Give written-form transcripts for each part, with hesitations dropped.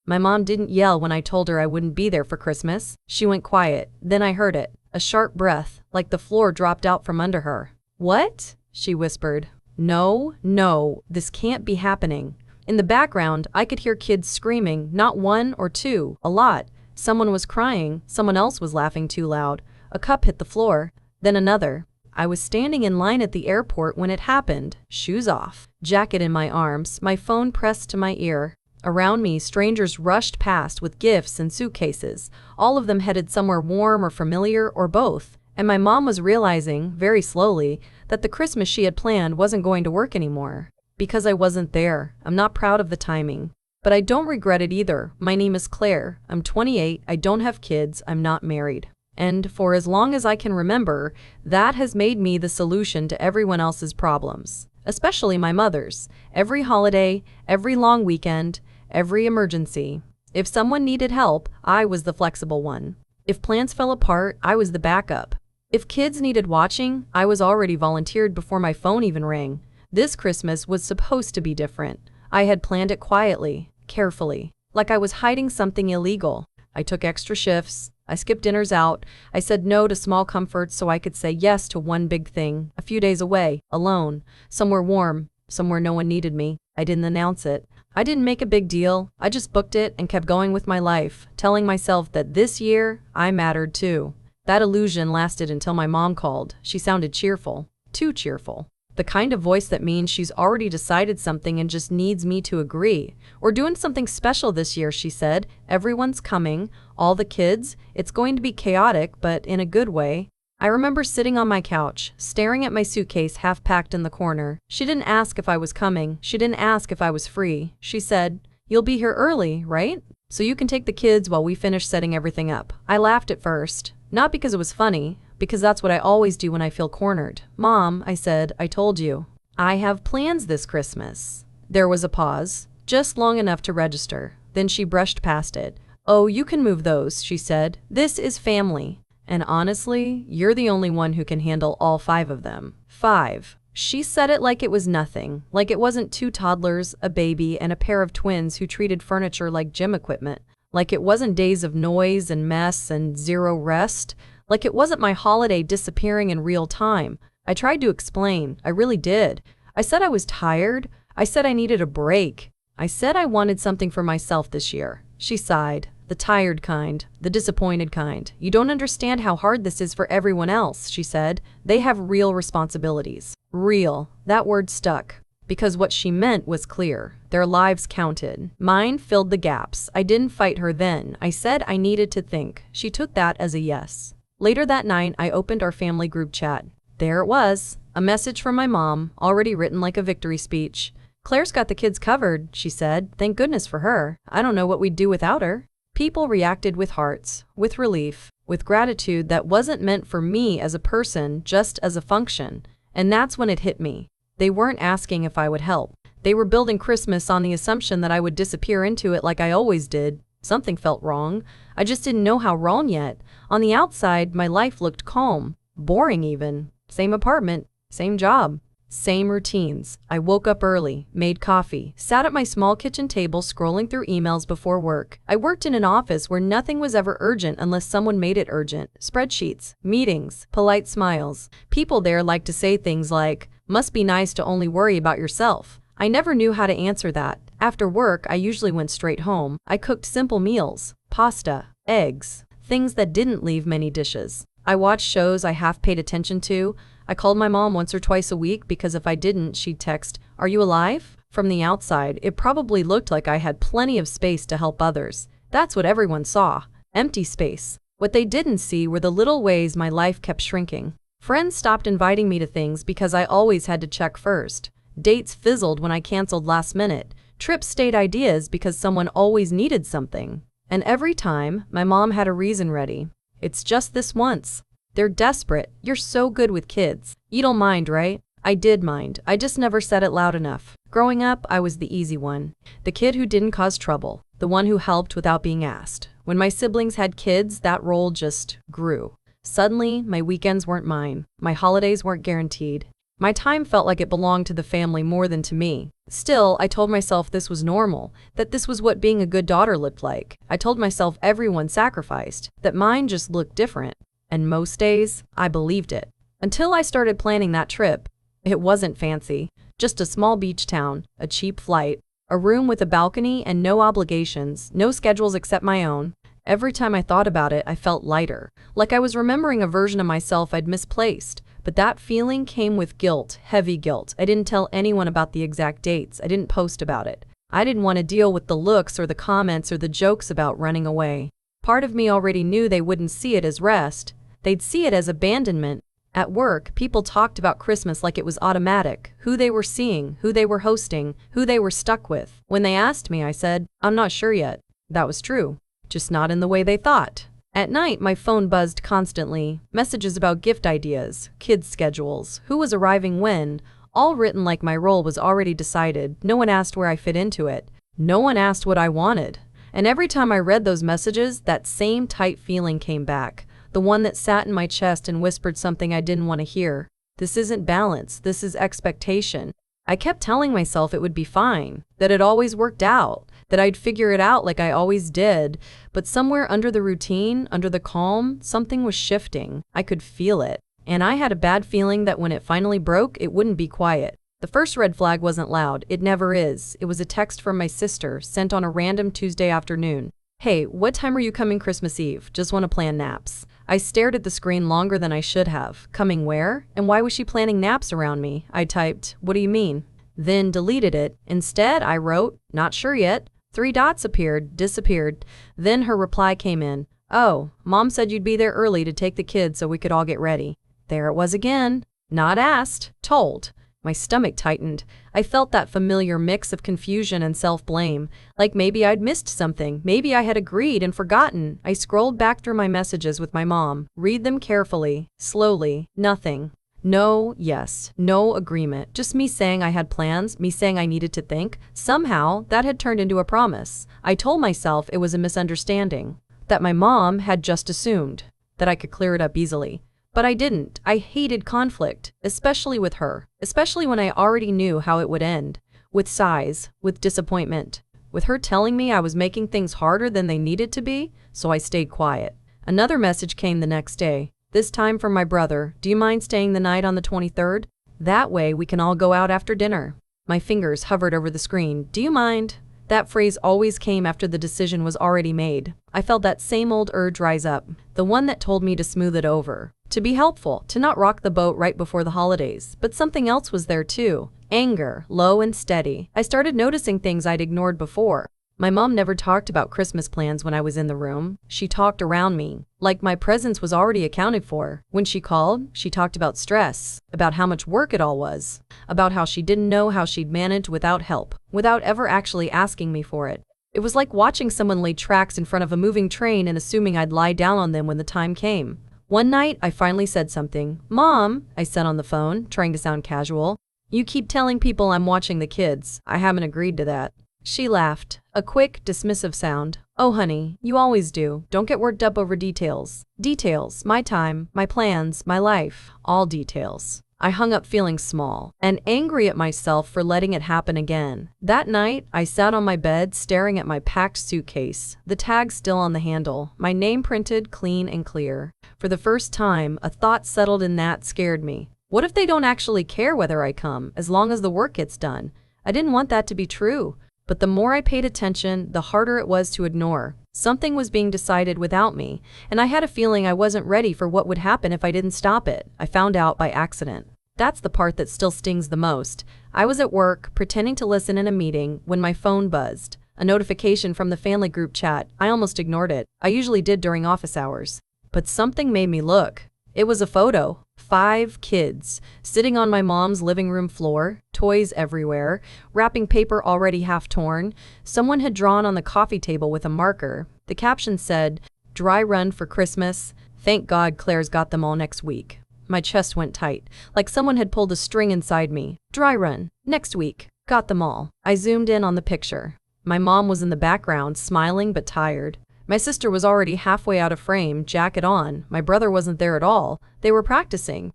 My mom didn't yell when I told her I wouldn't be there for Christmas. She went quiet. Then I heard it. A sharp breath, like the floor dropped out from under her. "What?" she whispered. No, this can't be happening." In the background, I could hear kids screaming, not one or two, a lot. Someone was crying, someone else was laughing too loud. A cup hit the floor, then another. I was standing in line at the airport when it happened, shoes off, jacket in my arms, my phone pressed to my ear. Around me, strangers rushed past with gifts and suitcases, all of them headed somewhere warm or familiar or both. And my mom was realizing, very slowly, that the Christmas she had planned wasn't going to work anymore. Because I wasn't there. I'm not proud of the timing. But I don't regret it either. My name is Claire. I'm 28. I don't have kids. I'm not married. And for as long as I can remember, that has made me the solution to everyone else's problems. Especially my mother's. Every holiday, every long weekend, every emergency. If someone needed help, I was the flexible one. If plans fell apart, I was the backup. If kids needed watching, I was already volunteered before my phone even rang. This Christmas was supposed to be different. I had planned it quietly, carefully, like I was hiding something illegal. I took extra shifts. I skipped dinners out. I said no to small comforts so I could say yes to one big thing, a few days away, alone, somewhere warm, somewhere no one needed me. I didn't announce it. I didn't make a big deal. I just booked it and kept going with my life, telling myself that this year, I mattered too. That illusion lasted until my mom called. She sounded cheerful, too cheerful. The kind of voice that means she's already decided something and just needs me to agree. "We're doing something special this year," she said. "Everyone's coming, all the kids. It's going to be chaotic, but in a good way." I remember sitting on my couch, staring at my suitcase half packed in the corner. She didn't ask if I was coming. She didn't ask if I was free. She said, "You'll be here early, right? So you can take the kids while we finish setting everything up." I laughed at first. Not because it was funny, because that's what I always do when I feel cornered. "Mom," I said, "I told you. I have plans this Christmas." There was a pause, just long enough to register. Then she brushed past it. "Oh, you can move those," she said. "This is family. And honestly, you're the only one who can handle all 5 of them." 5. She said it like it was nothing, like it wasn't 2 toddlers, a baby, and a pair of twins who treated furniture like gym equipment. Like it wasn't days of noise and mess and zero rest. Like it wasn't my holiday disappearing in real time. I tried to explain. I really did. I said I was tired. I said I needed a break. I said I wanted something for myself this year. She sighed. "The tired kind, the disappointed kind. You don't understand how hard this is for everyone else," she said. "They have real responsibilities." Real. That word stuck. Because what she meant was clear. Their lives counted. Mine filled the gaps. I didn't fight her then. I said I needed to think. She took that as a yes. Later that night, I opened our family group chat. There it was. A message from my mom, already written like a victory speech. "Claire's got the kids covered," she said. "Thank goodness for her. I don't know what we'd do without her." People reacted with hearts, with relief, with gratitude that wasn't meant for me as a person, just as a function. And that's when it hit me. They weren't asking if I would help. They were building Christmas on the assumption that I would disappear into it like I always did. Something felt wrong. I just didn't know how wrong yet. On the outside, my life looked calm, boring even. Same apartment, same job, same routines. I woke up early, made coffee, sat at my small kitchen table scrolling through emails before work. I worked in an office where nothing was ever urgent unless someone made it urgent. Spreadsheets, meetings, polite smiles. People there liked to say things like, "Must be nice to only worry about yourself." I never knew how to answer that. After work, I usually went straight home. I cooked simple meals, pasta, eggs, things that didn't leave many dishes. I watched shows I half paid attention to. I called my mom once or twice a week because if I didn't, she'd text, "Are you alive?" From the outside, it probably looked like I had plenty of space to help others. That's what everyone saw. Empty space. What they didn't see were the little ways my life kept shrinking. Friends stopped inviting me to things because I always had to check first. Dates fizzled when I canceled last minute. Trips stayed ideas because someone always needed something. And every time, my mom had a reason ready. "It's just this once. They're desperate. You're so good with kids. You don't mind, right?" I did mind. I just never said it loud enough. Growing up, I was the easy one. The kid who didn't cause trouble. The one who helped without being asked. When my siblings had kids, that role just grew. Suddenly, my weekends weren't mine. My holidays weren't guaranteed. My time felt like it belonged to the family more than to me. Still, I told myself this was normal, that this was what being a good daughter looked like. I told myself everyone sacrificed, that mine just looked different. And most days, I believed it. Until I started planning that trip. It wasn't fancy, just a small beach town, a cheap flight, a room with a balcony and no obligations, no schedules except my own. Every time I thought about it, I felt lighter, like I was remembering a version of myself I'd misplaced. But that feeling came with guilt, heavy guilt. I didn't tell anyone about the exact dates. I didn't post about it. I didn't want to deal with the looks or the comments or the jokes about running away. Part of me already knew they wouldn't see it as rest. They'd see it as abandonment. At work, people talked about Christmas like it was automatic, who they were seeing, who they were hosting, who they were stuck with. When they asked me, I said, I'm not sure yet. That was true, just not in the way they thought. At night, my phone buzzed constantly, messages about gift ideas, kids' schedules, who was arriving when, all written like my role was already decided. No one asked where I fit into it. No one asked what I wanted. And every time I read those messages, that same tight feeling came back, the one that sat in my chest and whispered something I didn't want to hear. This isn't balance, this is expectation. I kept telling myself it would be fine, that it always worked out, that I'd figure it out like I always did, but somewhere under the routine, under the calm, something was shifting. I could feel it, and I had a bad feeling that when it finally broke, it wouldn't be quiet. The first red flag wasn't loud, it never is. It was a text from my sister, sent on a random Tuesday afternoon. Hey, what time are you coming Christmas Eve? Just want to plan naps. I stared at the screen longer than I should have. Coming where? And why was she planning naps around me? I typed, what do you mean? Then deleted it. Instead, I wrote, not sure yet. 3 dots appeared, disappeared. Then her reply came in. Oh, Mom said you'd be there early to take the kids so we could all get ready. There it was again. Not asked, told. My stomach tightened. I felt that familiar mix of confusion and self-blame, like maybe I'd missed something, maybe I had agreed and forgotten. I scrolled back through my messages with my mom, read them carefully, slowly, nothing. No, yes, no agreement, just me saying I had plans, me saying I needed to think. Somehow, that had turned into a promise. I told myself it was a misunderstanding, that my mom had just assumed, that I could clear it up easily. But I didn't. I hated conflict, especially with her, especially when I already knew how it would end. With sighs, with disappointment, with her telling me I was making things harder than they needed to be, so I stayed quiet. Another message came the next day, this time from my brother. Do you mind staying the night on the 23rd? That way we can all go out after dinner. My fingers hovered over the screen. Do you mind? That phrase always came after the decision was already made. I felt that same old urge rise up, the one that told me to smooth it over, to be helpful, to not rock the boat right before the holidays. But something else was there too. Anger, low and steady. I started noticing things I'd ignored before. My mom never talked about Christmas plans when I was in the room. She talked around me, like my presence was already accounted for. When she called, she talked about stress, about how much work it all was, about how she didn't know how she'd manage without help, without ever actually asking me for it. It was like watching someone lay tracks in front of a moving train and assuming I'd lie down on them when the time came. One night, I finally said something. Mom, I said on the phone, trying to sound casual. You keep telling people I'm watching the kids. I haven't agreed to that. She laughed, a quick, dismissive sound. Oh honey, you always do. Don't get worked up over details. Details, my time, my plans, my life, all details. I hung up feeling small and angry at myself for letting it happen again. That night, I sat on my bed staring at my packed suitcase, the tag still on the handle, my name printed clean and clear. For the first time, a thought settled in that scared me. What if they don't actually care whether I come, as long as the work gets done? I didn't want that to be true. But the more I paid attention, the harder it was to ignore. Something was being decided without me, and I had a feeling I wasn't ready for what would happen if I didn't stop it. I found out by accident. That's the part that still stings the most. I was at work, pretending to listen in a meeting, when my phone buzzed. A notification from the family group chat. I almost ignored it. I usually did during office hours. But something made me look. It was a photo. 5 kids, sitting on my mom's living room floor, toys everywhere, wrapping paper already half torn. Someone had drawn on the coffee table with a marker. The caption said, "Dry run for Christmas. Thank God Claire's got them all next week." My chest went tight, like someone had pulled a string inside me. Dry run. Next week. Got them all. I zoomed in on the picture. My mom was in the background, smiling but tired. My sister was already halfway out of frame, jacket on. My brother wasn't there at all. They were practicing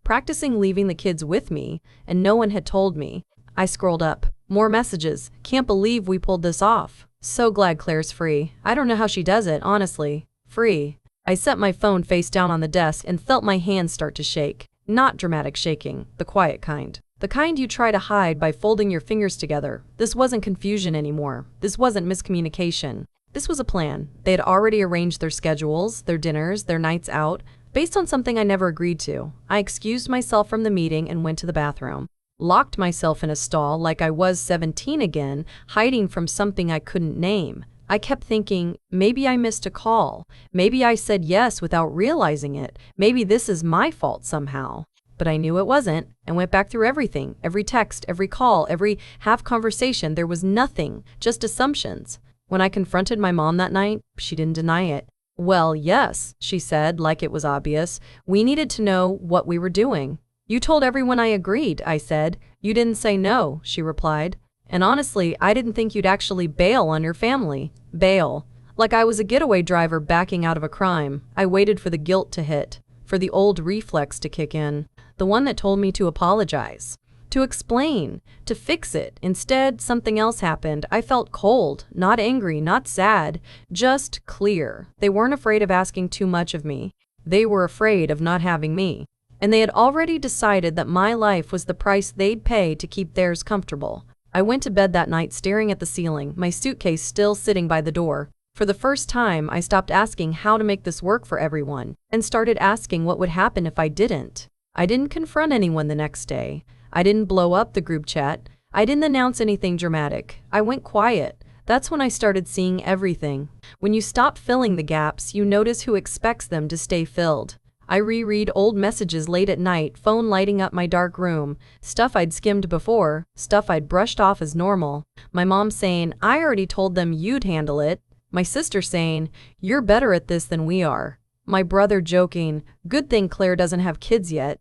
leaving the kids with me, and no one had told me. I scrolled up. More messages. Can't believe we pulled this off. So glad Claire's free. I don't know how she does it, honestly. Free. I set my phone face down on the desk and felt my hands start to shake. Not dramatic shaking, the quiet kind. The kind you try to hide by folding your fingers together. This wasn't confusion anymore. This wasn't miscommunication. This was a plan. They had already arranged their schedules, their dinners, their nights out, based on something I never agreed to. I excused myself from the meeting and went to the bathroom. Locked myself in a stall like I was 17 again, hiding from something I couldn't name. I kept thinking, maybe I missed a call. Maybe I said yes without realizing it. Maybe this is my fault somehow. But I knew it wasn't, and went back through everything, every text, every call, every half conversation. There was nothing, just assumptions. When I confronted my mom that night, she didn't deny it. Well, yes, she said, like it was obvious. We needed to know what we were doing. You told everyone I agreed, I said. You didn't say no, she replied. And honestly, I didn't think you'd actually bail on your family. Bail. Like I was a getaway driver backing out of a crime. I waited for the guilt to hit, for the old reflex to kick in. The one that told me to apologize, to explain, to fix it. Instead, something else happened. I felt cold, not angry, not sad, just clear. They weren't afraid of asking too much of me. They were afraid of not having me. And they had already decided that my life was the price they'd pay to keep theirs comfortable. I went to bed that night staring at the ceiling, my suitcase still sitting by the door. For the first time, I stopped asking how to make this work for everyone, and started asking what would happen if I didn't. I didn't confront anyone the next day. I didn't blow up the group chat. I didn't announce anything dramatic. I went quiet. That's when I started seeing everything. When you stop filling the gaps, you notice who expects them to stay filled. I reread old messages late at night, phone lighting up my dark room, stuff I'd skimmed before, stuff I'd brushed off as normal. My mom saying, I already told them you'd handle it. My sister saying, you're better at this than we are. My brother joking, good thing Claire doesn't have kids yet.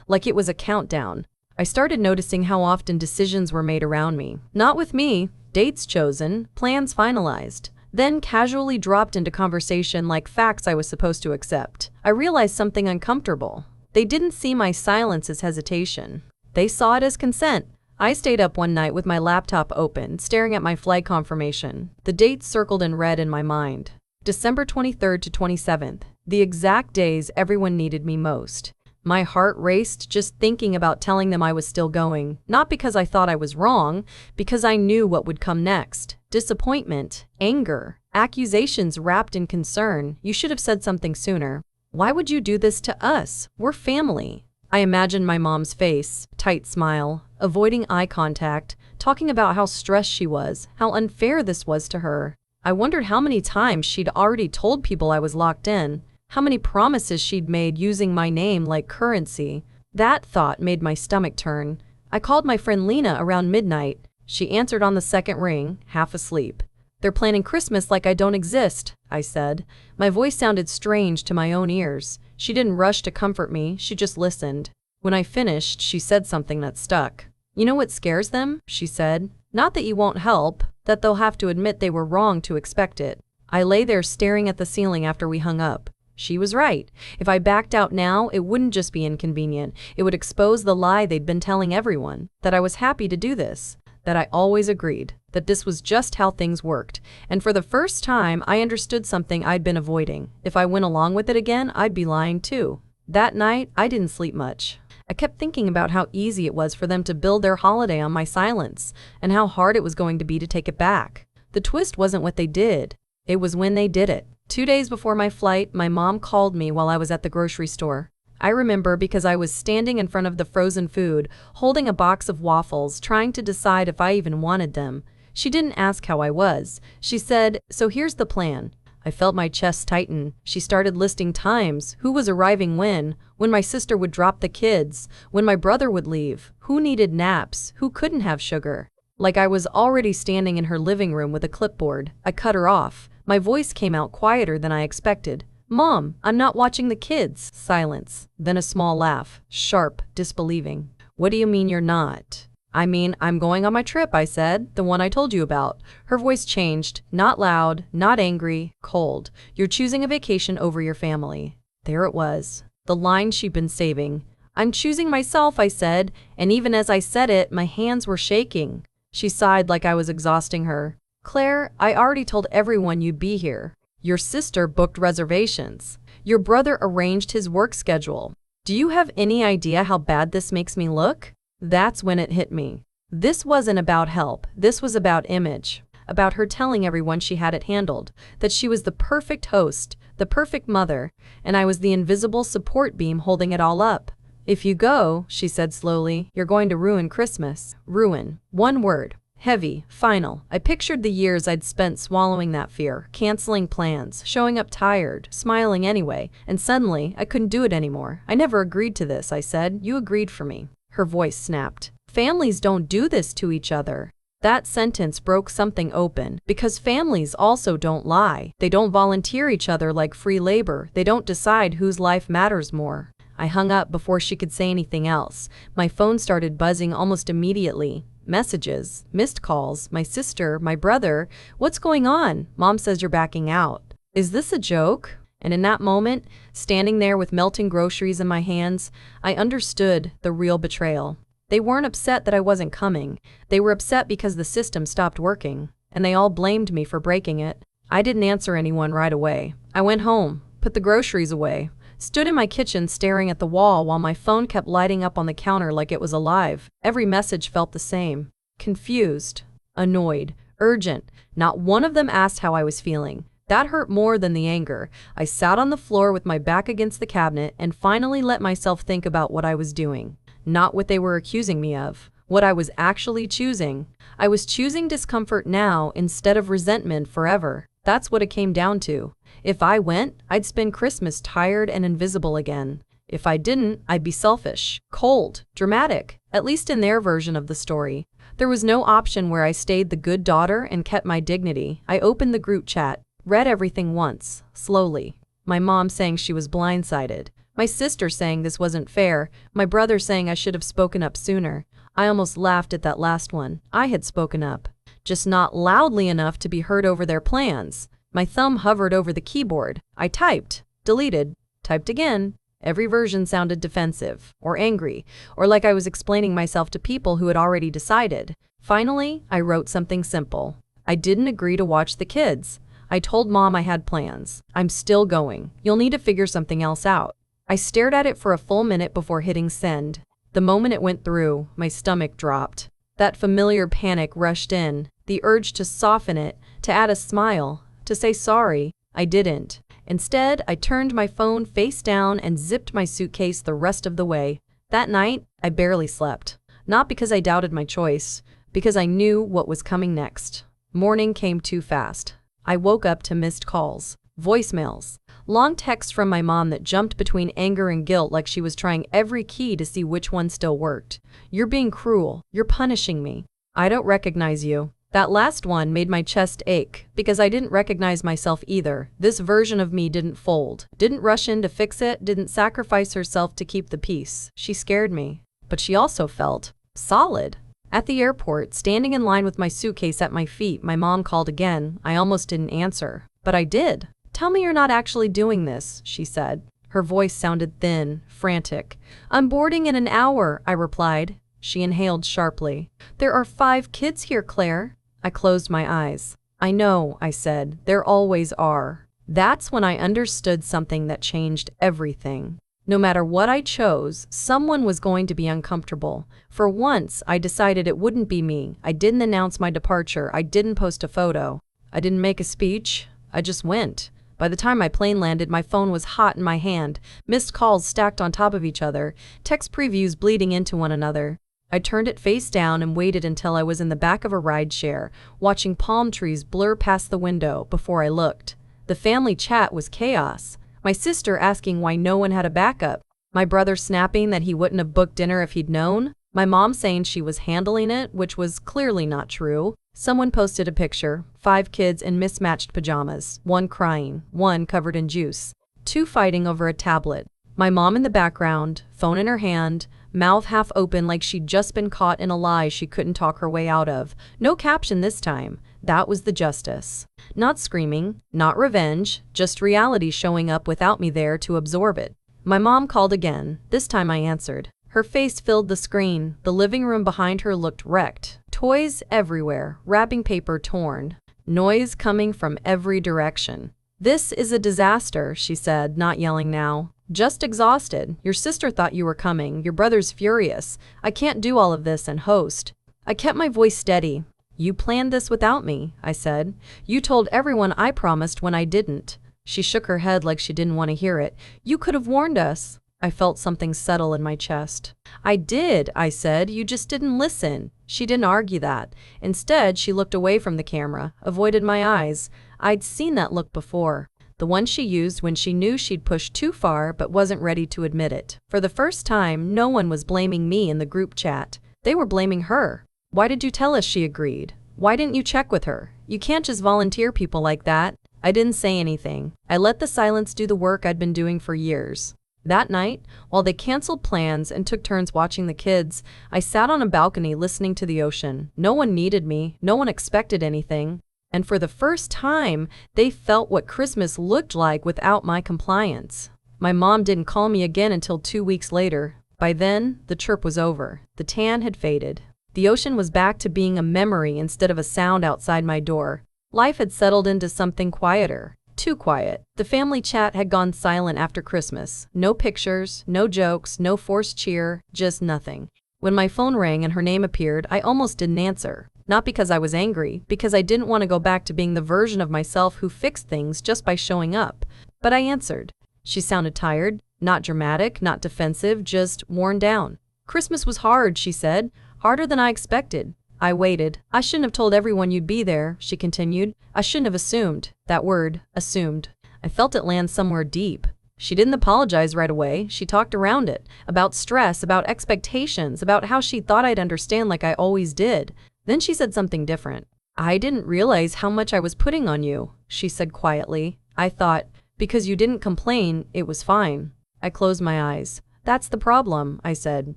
Like it was a countdown. I started noticing how often decisions were made around me. Not with me, dates chosen, plans finalized. Then casually dropped into conversation like facts I was supposed to accept. I realized something uncomfortable. They didn't see my silence as hesitation. They saw it as consent. I stayed up one night with my laptop open, staring at my flight confirmation. The dates circled in red in my mind. December 23rd to 27th, the exact days everyone needed me most. My heart raced just thinking about telling them I was still going, not because I thought I was wrong, because I knew what would come next. Disappointment, anger, accusations wrapped in concern. You should have said something sooner. Why would you do this to us? We're family. I imagined my mom's face, tight smile, avoiding eye contact, talking about how stressed she was, how unfair this was to her. I wondered how many times she'd already told people I was locked in, how many promises she'd made using my name like currency. That thought made my stomach turn. I called my friend Lena around midnight. She answered on the second ring, half asleep. They're planning Christmas like I don't exist, I said. My voice sounded strange to my own ears. She didn't rush to comfort me, she just listened. When I finished, she said something that stuck. You know what scares them? She said. Not that you won't help, that they'll have to admit they were wrong to expect it. I lay there staring at the ceiling after we hung up. She was right. If I backed out now, it wouldn't just be inconvenient. It would expose the lie they'd been telling everyone, that I was happy to do this, that I always agreed, that this was just how things worked. And for the first time, I understood something I'd been avoiding. If I went along with it again, I'd be lying too. That night, I didn't sleep much. I kept thinking about how easy it was for them to build their holiday on my silence, and how hard it was going to be to take it back. The twist wasn't what they did. It was when they did it. 2 days before my flight, my mom called me while I was at the grocery store. I remember because I was standing in front of the frozen food, holding a box of waffles, trying to decide if I even wanted them. She didn't ask how I was. She said, "So here's the plan." I felt my chest tighten. She started listing times, who was arriving when my sister would drop the kids, when my brother would leave, who needed naps, who couldn't have sugar. Like I was already standing in her living room with a clipboard. I cut her off. My voice came out quieter than I expected. "Mom, I'm not watching the kids." Silence. Then a small laugh. Sharp, disbelieving. "What do you mean you're not?" I mean, I'm going on my trip, I said, the one I told you about. Her voice changed, not loud, not angry, cold. You're choosing a vacation over your family. There it was, the line she'd been saving. I'm choosing myself, I said, and even as I said it, my hands were shaking. She sighed like I was exhausting her. Claire, I already told everyone you'd be here. Your sister booked reservations. Your brother arranged his work schedule. Do you have any idea how bad this makes me look? That's when it hit me. This wasn't about help. This was about image. About her telling everyone she had it handled, that she was the perfect host, the perfect mother, and I was the invisible support beam holding it all up. If you go, she said slowly, you're going to ruin Christmas. Ruin. One word. Heavy. Final. I pictured the years I'd spent swallowing that fear, canceling plans, showing up tired, smiling anyway, and suddenly I couldn't do it anymore. I never agreed to this, I said. You agreed for me. Her voice snapped. Families don't do this to each other. That sentence broke something open, because families also don't lie. They don't volunteer each other like free labor. They don't decide whose life matters more. I hung up before she could say anything else. My phone started buzzing almost immediately. Messages, missed calls, my sister, my brother. What's going on? Mom says you're backing out. Is this a joke? And in that moment, standing there with melting groceries in my hands, I understood the real betrayal. They weren't upset that I wasn't coming. They were upset because the system stopped working, and they all blamed me for breaking it. I didn't answer anyone right away. I went home, put the groceries away, stood in my kitchen staring at the wall while my phone kept lighting up on the counter like it was alive. Every message felt the same. Confused, annoyed, urgent. Not one of them asked how I was feeling. That hurt more than the anger. I sat on the floor with my back against the cabinet and finally let myself think about what I was doing. Not what they were accusing me of. What I was actually choosing. I was choosing discomfort now instead of resentment forever. That's what it came down to. If I went, I'd spend Christmas tired and invisible again. If I didn't, I'd be selfish, cold, dramatic, at least in their version of the story. There was no option where I stayed the good daughter and kept my dignity. I opened the group chat, read everything once, slowly. My mom saying she was blindsided. My sister saying this wasn't fair. My brother saying I should have spoken up sooner. I almost laughed at that last one. I had spoken up. Just not loudly enough to be heard over their plans. My thumb hovered over the keyboard. I typed, deleted, typed again. Every version sounded defensive, or angry, or like I was explaining myself to people who had already decided. Finally, I wrote something simple. I didn't agree to watch the kids. I told Mom I had plans. I'm still going. You'll need to figure something else out. I stared at it for a full minute before hitting send. The moment it went through, my stomach dropped. That familiar panic rushed in, the urge to soften it, to add a smile, to say sorry. I didn't. Instead, I turned my phone face down and zipped my suitcase the rest of the way. That night, I barely slept. Not because I doubted my choice, because I knew what was coming next. Morning came too fast. I woke up to missed calls, voicemails, long texts from my mom that jumped between anger and guilt like she was trying every key to see which one still worked. You're being cruel. You're punishing me. I don't recognize you. That last one made my chest ache, because I didn't recognize myself either. This version of me didn't fold, didn't rush in to fix it, didn't sacrifice herself to keep the peace. She scared me. But she also felt solid. At the airport, standing in line with my suitcase at my feet, my mom called again. I almost didn't answer. But I did. Tell me you're not actually doing this, she said. Her voice sounded thin, frantic. I'm boarding in an hour, I replied. She inhaled sharply. There are 5 kids here, Claire. I closed my eyes. I know, I said. There always are. That's when I understood something that changed everything. No matter what I chose, someone was going to be uncomfortable. For once, I decided it wouldn't be me. I didn't announce my departure. I didn't post a photo. I didn't make a speech. I just went. By the time my plane landed, my phone was hot in my hand, missed calls stacked on top of each other, text previews bleeding into one another. I turned it face down and waited until I was in the back of a rideshare, watching palm trees blur past the window before I looked. The family chat was chaos. My sister asking why no one had a backup. My brother snapping that he wouldn't have booked dinner if he'd known. My mom saying she was handling it, which was clearly not true. Someone posted a picture, 5 kids in mismatched pajamas, 1 crying, 1 covered in juice, 2 fighting over a tablet. My mom in the background, phone in her hand, mouth half open like she'd just been caught in a lie she couldn't talk her way out of. No caption this time. That was the justice. Not screaming, not revenge, just reality showing up without me there to absorb it. My mom called again. This time I answered. Her face filled the screen. The living room behind her looked wrecked. Toys everywhere, wrapping paper torn. Noise coming from every direction. "This is a disaster," she said, not yelling now. "Just exhausted. Your sister thought you were coming. Your brother's furious. I can't do all of this and host." I kept my voice steady. "You planned this without me," I said. "You told everyone I promised when I didn't." She shook her head like she didn't want to hear it. "You could have warned us." I felt something settle in my chest. "I did," I said. "You just didn't listen." She didn't argue that. Instead, she looked away from the camera, avoided my eyes. I'd seen that look before. The one she used when she knew she'd pushed too far but wasn't ready to admit it. For the first time, no one was blaming me in the group chat. They were blaming her. "Why did you tell us?" she agreed. "Why didn't you check with her? You can't just volunteer people like that." I didn't say anything. I let the silence do the work I'd been doing for years. That night, while they canceled plans and took turns watching the kids, I sat on a balcony listening to the ocean. No one needed me, no one expected anything, and for the first time, they felt what Christmas looked like without my compliance. My mom didn't call me again until 2 weeks later. By then, the chirp was over. The tan had faded. The ocean was back to being a memory instead of a sound outside my door. Life had settled into something quieter. Too quiet. The family chat had gone silent after Christmas. No pictures, no jokes, no forced cheer, just nothing. When my phone rang and her name appeared, I almost didn't answer. Not because I was angry, because I didn't want to go back to being the version of myself who fixed things just by showing up. But I answered. She sounded tired, not dramatic, not defensive, just worn down. "Christmas was hard," she said. "Harder than I expected." I waited. "I shouldn't have told everyone you'd be there," she continued. "I shouldn't have assumed." That word, assumed. I felt it land somewhere deep. She didn't apologize right away. She talked around it. About stress, about expectations, about how she thought I'd understand like I always did. Then she said something different. "I didn't realize how much I was putting on you," she said quietly. I thought, because you didn't complain, it was fine. I closed my eyes. "That's the problem," I said.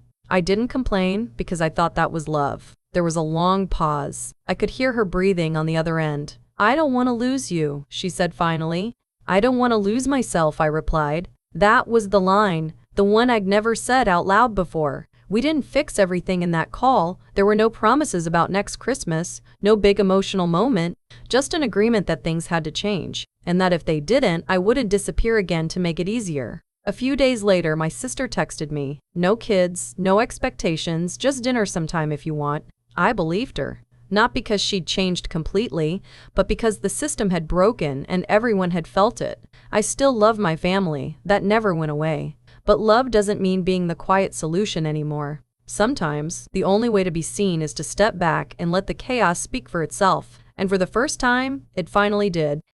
I didn't complain because I thought that was love. There was a long pause. I could hear her breathing on the other end. "I don't want to lose you," she said finally. "I don't want to lose myself," I replied. That was the line, the one I'd never said out loud before. We didn't fix everything in that call. There were no promises about next Christmas, no big emotional moment, just an agreement that things had to change, and that if they didn't, I wouldn't disappear again to make it easier. A few days later, my sister texted me. "No kids, no expectations, just dinner sometime if you want." I believed her. Not because she'd changed completely, but because the system had broken and everyone had felt it. I still love my family. That never went away. But love doesn't mean being the quiet solution anymore. Sometimes, the only way to be seen is to step back and let the chaos speak for itself. And for the first time, it finally did.